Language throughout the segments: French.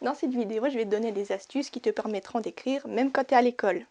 Dans cette vidéo, je vais te donner des astuces qui te permettront d'écrire même quand tu es à l'école.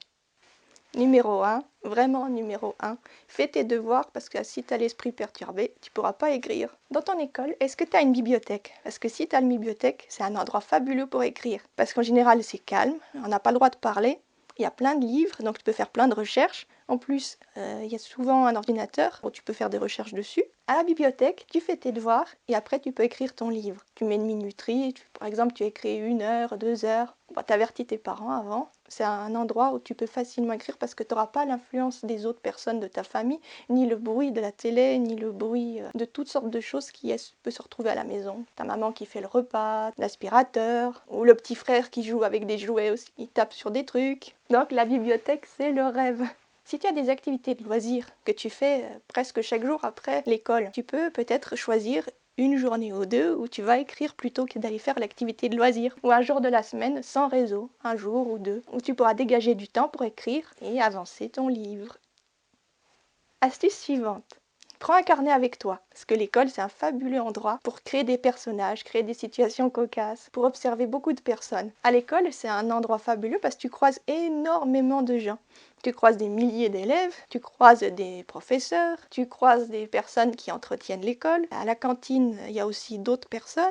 Numéro 1, vraiment numéro 1, fais tes devoirs parce que si tu as l'esprit perturbé, tu ne pourras pas écrire. Dans ton école, est-ce que tu as une bibliothèque? Parce que si tu as une bibliothèque, c'est un endroit fabuleux pour écrire. Parce qu'en général, c'est calme, on n'a pas le droit de parler, il y a plein de livres, donc tu peux faire plein de recherches. En plus, il y a souvent un ordinateur où tu peux faire des recherches dessus. À la bibliothèque, tu fais tes devoirs et après tu peux écrire ton livre. Tu mets une minuterie, par exemple tu écris 1 heure, 2 heures. Tu avertis tes parents avant. C'est un endroit où tu peux facilement écrire parce que tu n'auras pas l'influence des autres personnes de ta famille, ni le bruit de la télé, ni le bruit de toutes sortes de choses qui peuvent se retrouver à la maison. Ta maman qui fait le repas, l'aspirateur, ou le petit frère qui joue avec des jouets aussi, il tape sur des trucs. Donc la bibliothèque, c'est le rêve. Si tu as des activités de loisirs que tu fais presque chaque jour après l'école, tu peux peut-être choisir une journée ou deux où tu vas écrire plutôt que d'aller faire l'activité de loisir. Ou un jour de la semaine sans réseau, un jour ou deux, où tu pourras dégager du temps pour écrire et avancer ton livre. Astuce suivante. Prends un carnet avec toi, parce que l'école c'est un fabuleux endroit pour créer des personnages, créer des situations cocasses, pour observer beaucoup de personnes. À l'école c'est un endroit fabuleux parce que tu croises énormément de gens. Tu croises des milliers d'élèves, tu croises des professeurs, tu croises des personnes qui entretiennent l'école. À la cantine, il y a aussi d'autres personnes.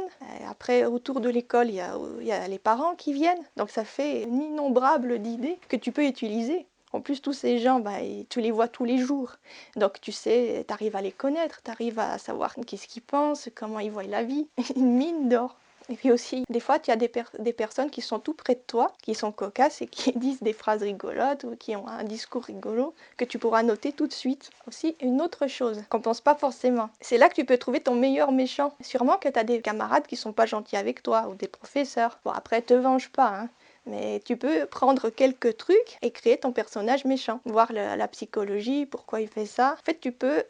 Après, autour de l'école, il y a les parents qui viennent. Donc ça fait une innombrable d'idées que tu peux utiliser. En plus, tous ces gens, tu les vois tous les jours. Donc tu sais, tu arrives à les connaître, tu arrives à savoir qu'est-ce qu'ils pensent, comment ils voient la vie. Une mine d'or. Et puis aussi, des fois, tu as des personnes qui sont tout près de toi, qui sont cocasses et qui disent des phrases rigolotes ou qui ont un discours rigolo que tu pourras noter tout de suite. Aussi, une autre chose qu'on pense pas forcément, c'est là que tu peux trouver ton meilleur méchant. Sûrement que tu as des camarades qui sont pas gentils avec toi ou des professeurs. Bon, après, te venge pas, hein. Mais tu peux prendre quelques trucs et créer ton personnage méchant. Voir la psychologie, pourquoi il fait ça. En fait, tu peux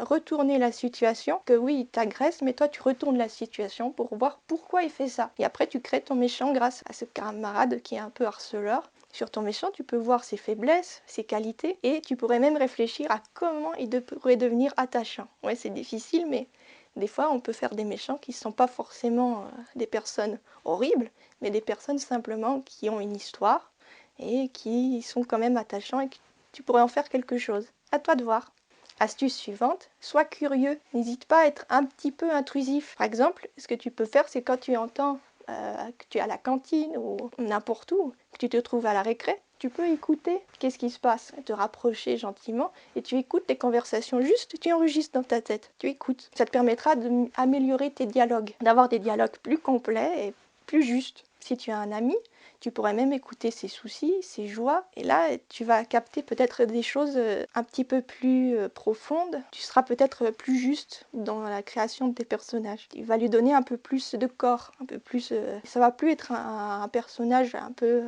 retourner la situation, que oui, il t'agresse, mais toi, tu retournes la situation pour voir pourquoi il fait ça. Et après, tu crées ton méchant grâce à ce camarade qui est un peu harceleur. Sur ton méchant, tu peux voir ses faiblesses, ses qualités, et tu pourrais même réfléchir à comment il pourrait devenir attachant. Ouais, c'est difficile, mais des fois, on peut faire des méchants qui ne sont pas forcément des personnes horribles, mais des personnes simplement qui ont une histoire et qui sont quand même attachants et que tu pourrais en faire quelque chose. À toi de voir. Astuce suivante, sois curieux. N'hésite pas à être un petit peu intrusif. Par exemple, ce que tu peux faire, c'est quand tu entends que tu es à la cantine ou n'importe où, que tu te trouves à la récré, tu peux écouter qu'est-ce qui se passe, te rapprocher gentiment et tu écoutes les conversations, juste tu enregistres dans ta tête, tu écoutes. Ça te permettra d'améliorer tes dialogues, d'avoir des dialogues plus complets et plus justes. Si tu as un ami, tu pourrais même écouter ses soucis, ses joies, et là tu vas capter peut-être des choses un petit peu plus profondes. Tu seras peut-être plus juste dans la création de tes personnages. Tu vas lui donner un peu plus de corps, un peu plus. Ça va plus être un personnage un peu.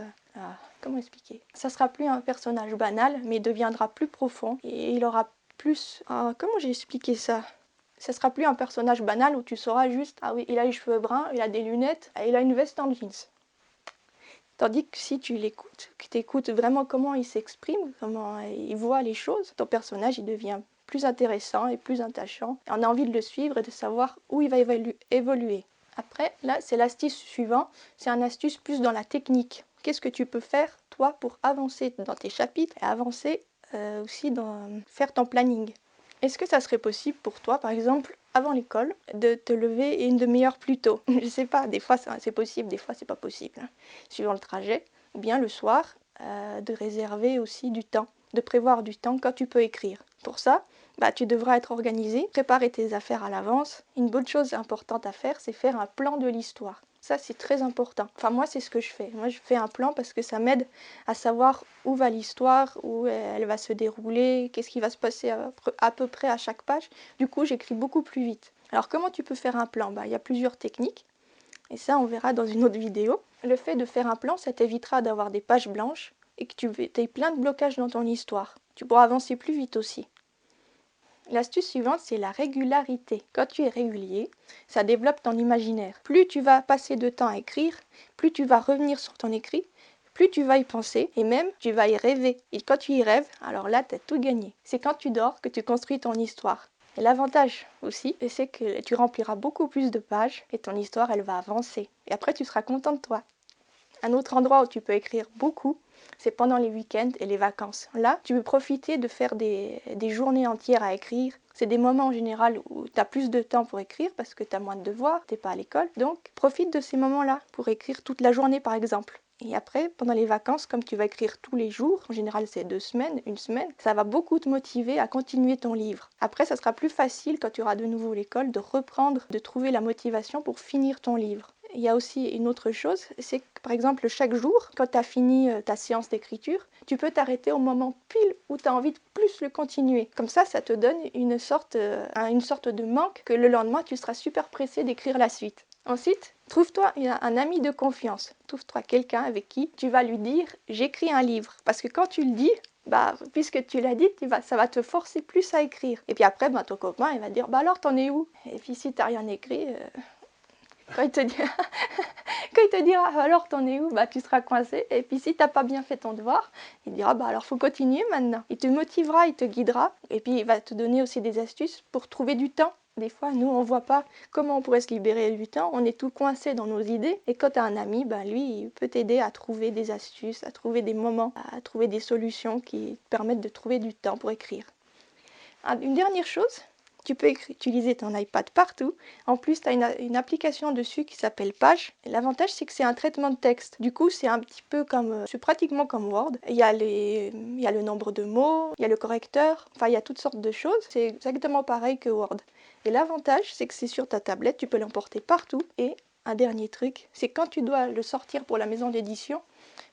Comment expliquer? Ça sera plus un personnage banal, mais il deviendra plus profond et il aura plus. Comment j'ai expliqué ça? Ça sera plus un personnage banal où tu sauras juste, ah oui, il a les cheveux bruns, il a des lunettes, et il a une veste en jeans. Tandis que si tu l'écoutes, que tu écoutes vraiment comment il s'exprime, comment il voit les choses, ton personnage il devient plus intéressant et plus attachant. Et on a envie de le suivre et de savoir où il va évoluer. Après, là, c'est l'astuce suivante. C'est une astuce plus dans la technique. Qu'est-ce que tu peux faire, toi, pour avancer dans tes chapitres et avancer aussi dans faire ton planning? Est-ce que ça serait possible pour toi, par exemple, avant l'école, de te lever une demi-heure plus tôt? Je sais pas, des fois c'est possible, des fois c'est pas possible, hein, suivant le trajet. Ou bien le soir, de réserver aussi du temps, de prévoir du temps quand tu peux écrire. Pour ça, tu devras être organisé, préparer tes affaires à l'avance. Une bonne chose importante à faire, c'est faire un plan de l'histoire. Ça, c'est très important. Enfin, moi, c'est ce que je fais. Moi, je fais un plan parce que ça m'aide à savoir où va l'histoire, où elle va se dérouler, qu'est-ce qui va se passer à peu près à chaque page. Du coup, j'écris beaucoup plus vite. Alors, comment tu peux faire un plan? Il y a plusieurs techniques. Et ça, on verra dans une autre vidéo. Le fait de faire un plan, ça t'évitera d'avoir des pages blanches et que tu aies plein de blocages dans ton histoire. Tu pourras avancer plus vite aussi. L'astuce suivante, c'est la régularité. Quand tu es régulier, ça développe ton imaginaire. Plus tu vas passer de temps à écrire, plus tu vas revenir sur ton écrit, plus tu vas y penser et même tu vas y rêver. Et quand tu y rêves, alors là, tu as tout gagné. C'est quand tu dors que tu construis ton histoire. Et l'avantage aussi, c'est que tu rempliras beaucoup plus de pages et ton histoire, elle va avancer. Et après, tu seras content de toi. Un autre endroit où tu peux écrire beaucoup, c'est pendant les week-ends et les vacances. Là, tu peux profiter de faire des journées entières à écrire. C'est des moments en général où tu as plus de temps pour écrire parce que tu as moins de devoirs, tu n'es pas à l'école. Donc, profite de ces moments-là pour écrire toute la journée par exemple. Et après, pendant les vacances, comme tu vas écrire tous les jours, en général c'est 2 semaines, 1 semaine, ça va beaucoup te motiver à continuer ton livre. Après, ça sera plus facile quand tu auras de nouveau l'école de reprendre, de trouver la motivation pour finir ton livre. Il y a aussi une autre chose, c'est que par exemple chaque jour, quand tu as fini ta séance d'écriture, tu peux t'arrêter au moment pile où tu as envie de plus le continuer. Comme ça te donne une sorte de manque que le lendemain, tu seras super pressé d'écrire la suite. Ensuite, trouve-toi un ami de confiance. Trouve-toi quelqu'un avec qui tu vas lui dire « j'écris un livre ». Parce que quand tu le dis, puisque tu l'as dit, ça va te forcer plus à écrire. Et puis après, ton copain, il va dire « alors, t'en es où ?» Et puis si t'as rien écrit... Quand il te dira alors t'en es où, tu seras coincé. Et puis si t'as pas bien fait ton devoir, il dira alors faut continuer maintenant. Il te motivera, il te guidera. Et puis il va te donner aussi des astuces pour trouver du temps. Des fois, nous, on voit pas comment on pourrait se libérer du temps. On est tout coincé dans nos idées. Et quand tu as un ami, lui, il peut t'aider à trouver des astuces, à trouver des moments, à trouver des solutions qui te permettent de trouver du temps pour écrire. Une dernière chose, tu peux utiliser ton iPad partout. En plus, tu as une application dessus qui s'appelle Page. L'avantage, c'est que c'est un traitement de texte. Du coup, c'est un petit peu comme, c'est pratiquement comme Word. Il y a le nombre de mots, il y a le correcteur, enfin, il y a toutes sortes de choses. C'est exactement pareil que Word. Et l'avantage, c'est que c'est sur ta tablette, tu peux l'emporter partout. Et un dernier truc, c'est quand tu dois le sortir pour la maison d'édition,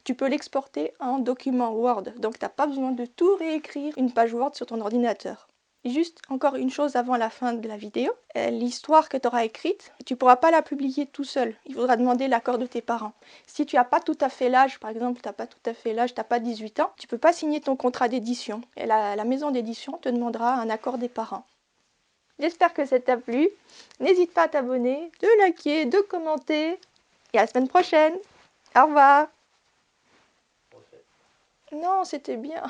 tu peux l'exporter en document Word. Donc, tu n'as pas besoin de tout réécrire une page Word sur ton ordinateur. Juste encore une chose avant la fin de la vidéo, l'histoire que tu auras écrite, tu ne pourras pas la publier tout seul. Il faudra demander l'accord de tes parents. Si tu n'as pas tout à fait l'âge, par exemple, tu n'as pas tout à fait l'âge, tu n'as pas 18 ans, tu ne peux pas signer ton contrat d'édition. Et la maison d'édition te demandera un accord des parents. J'espère que ça t'a plu. N'hésite pas à t'abonner, de liker, de commenter. Et à la semaine prochaine. Au revoir. Non, c'était bien.